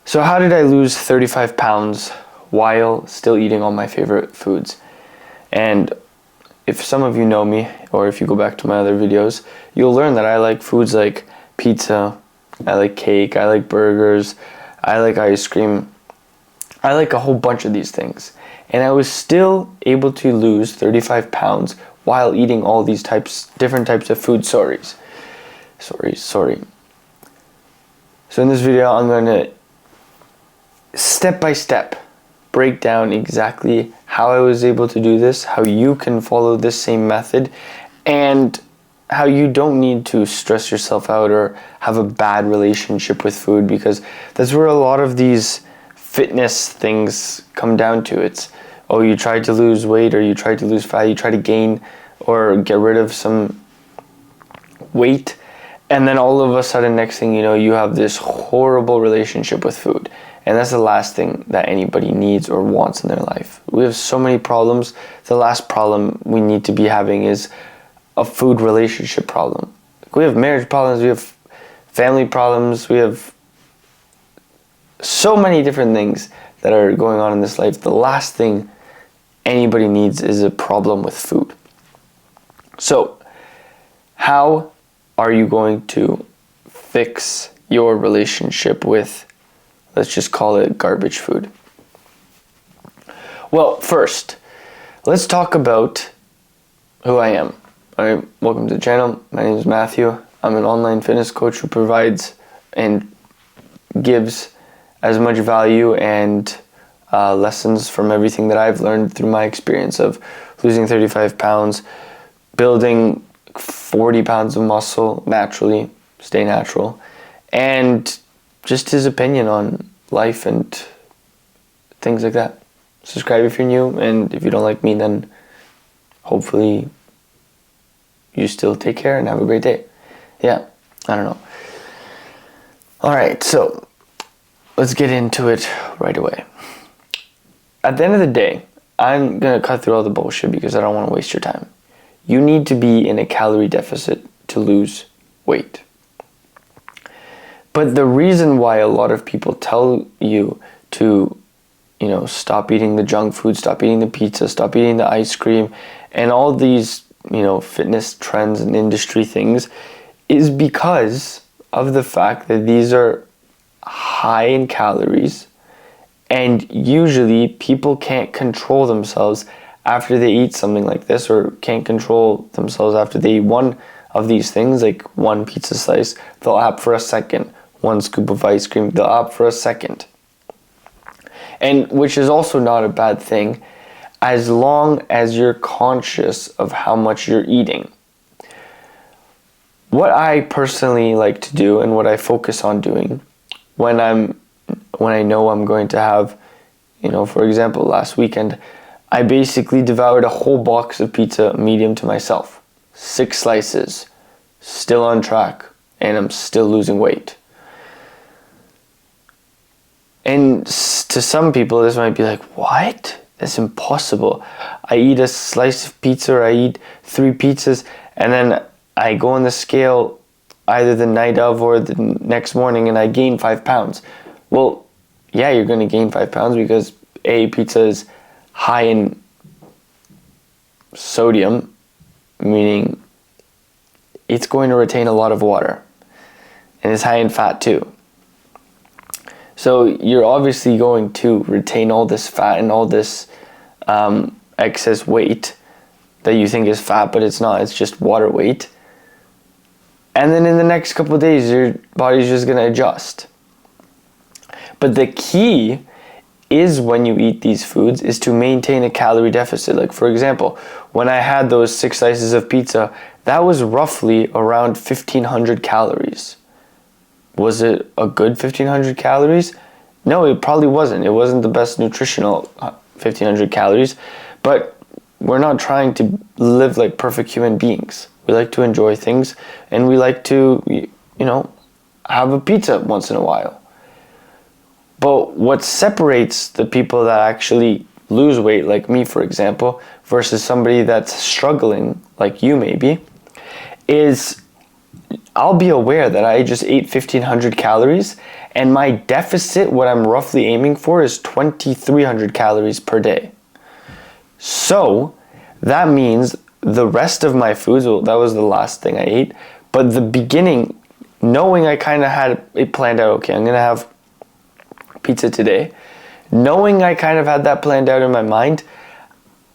So how did I lose 35 pounds while still eating all my favorite foods? And if some of you know me, or if you go back to my other videos, you'll learn that I like foods like pizza, I like cake, I like burgers, I like ice cream. I like a whole bunch of these things. And I was still able to lose 35 pounds while eating all these different types of food. Sorry. So in this video, I'm going to step by step break down exactly how I was able to do this, how you can follow this same method, and how you don't need to stress yourself out or have a bad relationship with food, because that's where a lot of these fitness things come down to. It's, oh, you tried to lose weight, or you tried to lose fat, you try to gain or get rid of some weight, and then all of a sudden, next thing you know, you have this horrible relationship with food. And that's the last thing that anybody needs or wants in their life. We have so many problems. The last problem we need to be having is a food relationship problem. We have marriage problems, we have family problems, we have so many different things that are going on in this life. The last thing anybody needs is a problem with food. So, how are you going to fix your relationship with, let's just call it, garbage food? Well, first, let's talk about who I am. Alright, welcome to the channel. My name is Matthew. I'm an online fitness coach who provides and gives as much value and lessons from everything that I've learned through my experience of losing 35 pounds, building 40 pounds of muscle naturally, stay natural, and just his opinion on life and things like that. Subscribe if you're new, and if you don't like me, then hopefully you still take care and have a great day. Yeah, I don't know. Alright, so let's get into it right away. At the end of the day, I'm going to cut through all the bullshit because I don't want to waste your time. You need to be in a calorie deficit to lose weight. But the reason why a lot of people tell you to, stop eating the junk food, stop eating the pizza, stop eating the ice cream, and all these, fitness trends and industry things, is because of the fact that these are high in calories, and usually people can't control themselves after they eat something like this, or can't control themselves after they eat one of these things, like one pizza slice. They'll opt for a second. One scoop of ice cream, they'll opt for a second. And which is also not a bad thing, as long as you're conscious of how much you're eating. What I personally like to do, and what I focus on doing when I know I'm going to have, for example, last weekend, I basically devoured a whole box of pizza medium to myself. 6 slices, still on track, and I'm still losing weight. And to some people, this might be like, what? That's impossible. I eat a slice of pizza, or I eat 3 pizzas, and then I go on the scale either the night of or the next morning, and I gain 5 pounds. Well, yeah, you're going to gain 5 pounds because pizza is high in sodium, meaning it's going to retain a lot of water, and it's high in fat too. So you're obviously going to retain all this fat and all this excess weight that you think is fat, but it's not. It's just water weight. And then in the next couple of days, your body's just going to adjust. But the key is, when you eat these foods, is to maintain a calorie deficit. Like, for example, when I had those 6 slices of pizza, that was roughly around 1,500 calories. Was it a good 1,500 calories? No, it probably wasn't. It wasn't the best nutritional 1,500 calories, but we're not trying to live like perfect human beings. We like to enjoy things, and we like to, have a pizza once in a while. But what separates the people that actually lose weight, like me, for example, versus somebody that's struggling, like you maybe, is I'll be aware that I just ate 1,500 calories, and my deficit, what I'm roughly aiming for, is 2,300 calories per day. So that means the rest of my foods, well, that was the last thing I ate, but the beginning, knowing I kind of had it planned out, okay, I'm going to have pizza today, knowing I kind of had that planned out in my mind,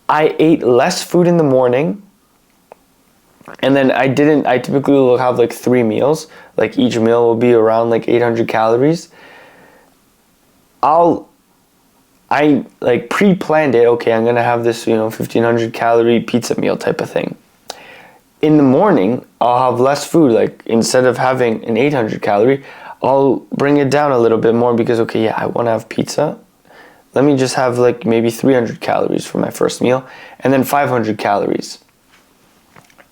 I ate less food in the morning, and then I typically will have like 3 meals, like each meal will be around like 800 calories. I like pre-planned it, okay, I'm gonna have this, 1,500 calorie pizza meal type of thing. In the morning, I'll have less food, like instead of having an 800 calorie, I'll bring it down a little bit more because, okay, yeah, I wanna have pizza. Let me just have like maybe 300 calories for my first meal, and then 500 calories.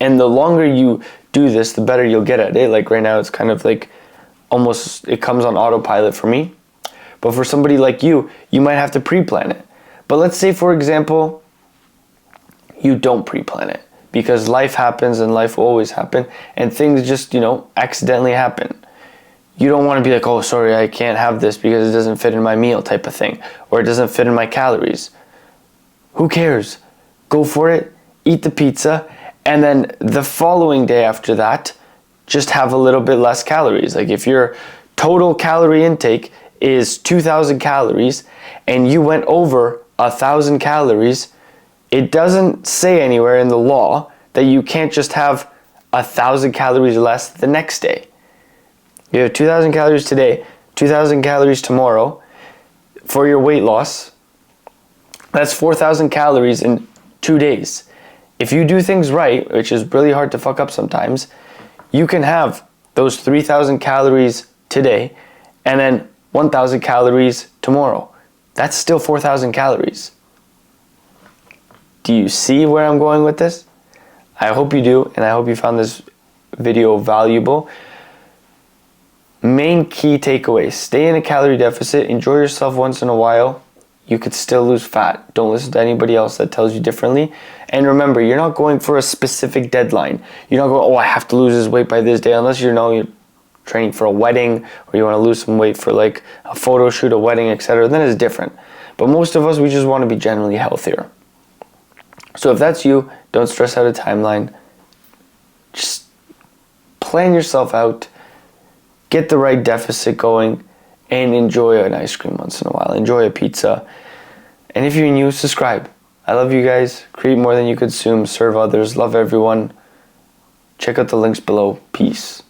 And the longer you do this, the better you'll get at it. Like right now, it's kind of like almost, it comes on autopilot for me. But for somebody like you might have to pre-plan it. But let's say, for example, you don't pre-plan it because life happens and life will always happen and things just, accidentally happen. You don't want to be like, oh, sorry, I can't have this because it doesn't fit in my meal type of thing, or it doesn't fit in my calories. Who cares? Go for it, eat the pizza, and then the following day after that, just have a little bit less calories. Like if your total calorie intake is 2,000 calories and you went over 1,000 calories, it doesn't say anywhere in the law that you can't just have 1,000 calories less the next day. You have 2,000 calories today, 2,000 calories tomorrow for your weight loss. That's 4,000 calories in 2 days. If you do things right, which is really hard to fuck up sometimes, you can have those 3,000 calories today and then 1,000 calories tomorrow. That's still 4,000 calories. Do you see where I'm going with this? I hope you do, and I hope you found this video valuable. Main key takeaway: stay in a calorie deficit, enjoy yourself once in a while. You could still lose fat. Don't listen to anybody else that tells you differently. And remember, you're not going for a specific deadline. You're not going, oh, I have to lose this weight by this day, unless you're training for a wedding or you want to lose some weight for like a photo shoot, a wedding, etc. Then it's different. But most of us, we just want to be generally healthier. So if that's you, don't stress out a timeline. Just plan yourself out, get the right deficit going, and enjoy an ice cream once in a while. Enjoy a pizza. And if you're new, subscribe. I love you guys. Create more than you consume. Serve others. Love everyone. Check out the links below. Peace.